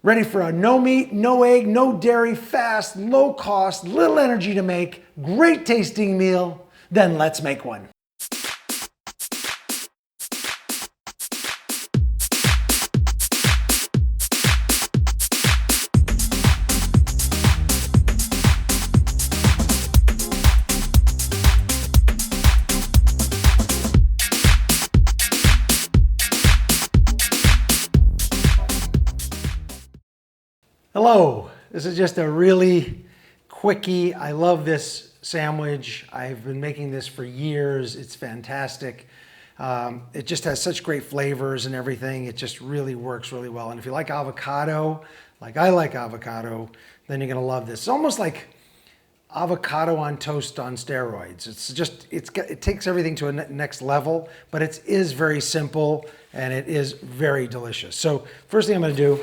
Ready for a no meat, no egg, no dairy, fast, low cost, little energy to make, great tasting meal? Then let's make one. Hello, this is just a really quickie. I love this sandwich. I've been making this for years. It's fantastic. It just has such great flavors and everything. It just really works really well. And if you like avocado, like I like avocado, then you're gonna love this. It's almost like avocado on toast on steroids. It takes everything to a next level, but it is very simple and it is very delicious. So first thing I'm gonna do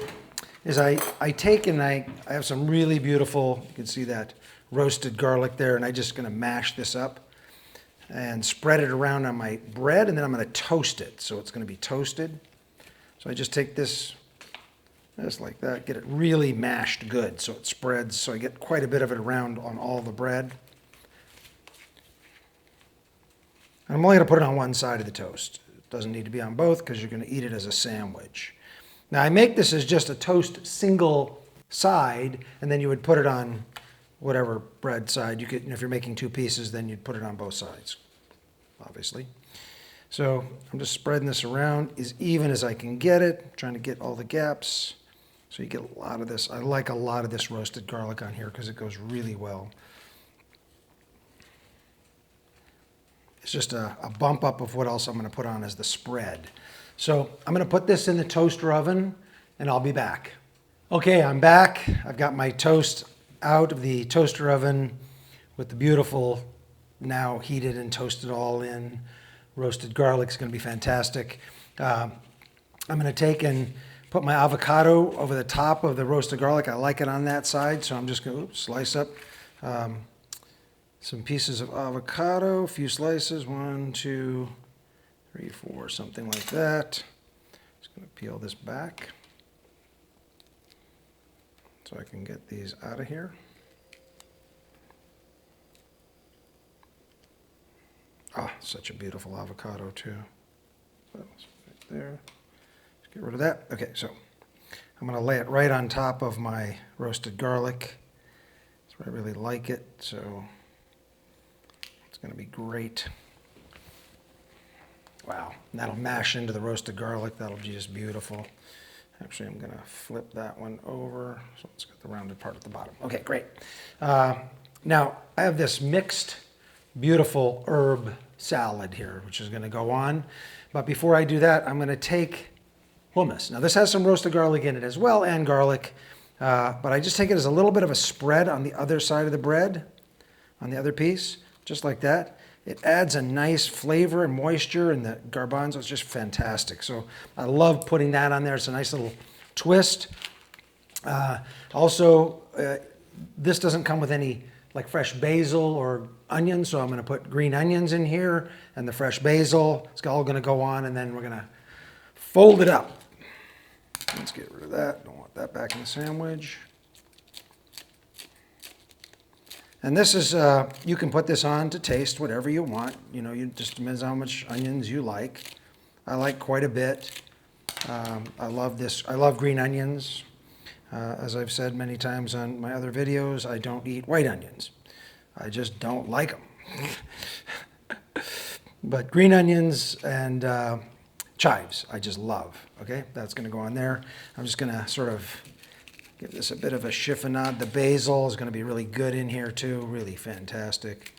is I take and I have some really beautiful, you can see that roasted garlic there, and I'm just gonna mash this up and spread it around on my bread, and then I'm gonna toast it. So it's gonna be toasted. So I just take this, just like that, get it really mashed good so it spreads, so I get quite a bit of it around on all the bread. And I'm only gonna put it on one side of the toast. It doesn't need to be on both because you're gonna eat it as a sandwich. Now I make this as just a toast single side, and then you would put it on whatever bread side. You could, if you're making two pieces, then you'd put it on both sides, obviously. So I'm just spreading this around as even as I can get it, trying to get all the gaps. So you get a lot of this. I like a lot of this roasted garlic on here because it goes really well. It's just a bump up of what else I'm going to put on as the spread. So I'm going to put this in the toaster oven and I'll be back. Okay, I'm back. I've got my toast out of the toaster oven with the beautiful, now heated and toasted all in. Roasted garlic is going to be fantastic. I'm going to take and put my avocado over the top of the roasted garlic. I like it on that side, so I'm just going to slice up some pieces of avocado, a few slices, 1, 2, 3, 4, something like that. Just going to peel this back so I can get these out of here. Ah, such a beautiful avocado too. So right there. Let's get rid of that. Okay, so I'm going to lay it right on top of my roasted garlic. That's where I really like it, so it's going to be great. Wow, and that'll mash into the roasted garlic. That'll be just beautiful. Actually, I'm gonna flip that one over. So let's get the rounded part at the bottom. Okay, great. Now, I have this mixed, beautiful herb salad here, which is gonna go on. But before I do that, I'm gonna take hummus. Now, this has some roasted garlic in it as well, and garlic. But I just take it as a little bit of a spread on the other side of the bread, on the other piece, just like that. It adds a nice flavor and moisture, and the garbanzo is just fantastic. So I love putting that on there. It's a nice little twist. Also, this doesn't come with any like fresh basil or onions, so I'm going to put green onions in here and the fresh basil. It's all going to go on, and then we're going to fold it up. Let's get rid of that. Don't want that back in the sandwich. And this is, you can put this on to taste whatever you want. You know, it just depends on how much onions you like. I like quite a bit. I love this. I love green onions. As I've said many times on my other videos, I don't eat white onions. I just don't like them. But green onions and chives, I just love. Okay, that's going to go on there. I'm just going to sort of give this a bit of a chiffonade. The basil is going to be really good in here too. Really fantastic.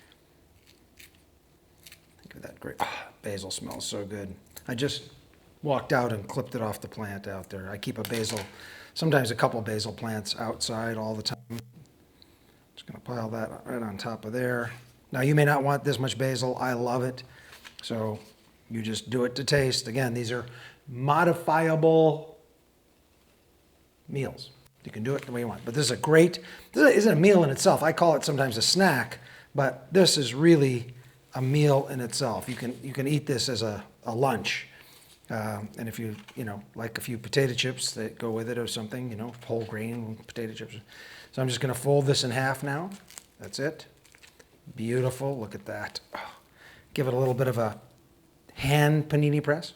Look at that great. Oh, basil smells so good. I just walked out and clipped it off the plant out there. I keep a basil, sometimes a couple basil plants outside all the time. Just going to pile that right on top of there. Now you may not want this much basil. I love it. So you just do it to taste. Again, these are modifiable meals. You can do it the way you want. But this isn't a meal in itself. I call it sometimes a snack, but this is really a meal in itself. You can eat this as a lunch. And if you like a few potato chips that go with it or something, whole grain potato chips. So I'm just going to fold this in half now. That's it. Beautiful. Look at that. Oh, give it a little bit of a hand panini press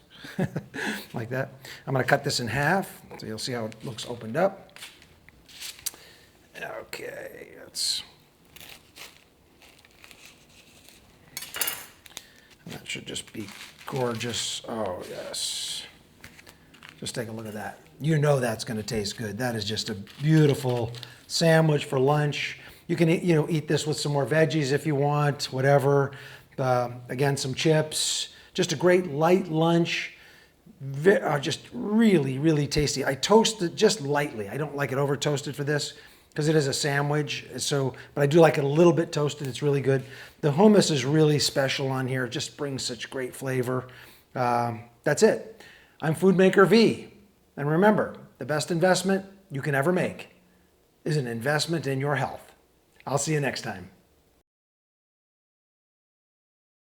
like that. I'm going to cut this in half so you'll see how it looks opened up. Okay, that should just be gorgeous. Oh, yes. Just take a look at that. You know that's going to taste good. That is just a beautiful sandwich for lunch. You can eat this with some more veggies if you want, whatever. Again, some chips. Just a great light lunch. Just really, really tasty. I toast it just lightly. I don't like it over toasted for this because it is a sandwich. But I do like it a little bit toasted. It's really good. The hummus is really special on here. It just brings such great flavor. That's it. I'm FOODMAKER V. And remember, the best investment you can ever make is an investment in your health. I'll see you next time.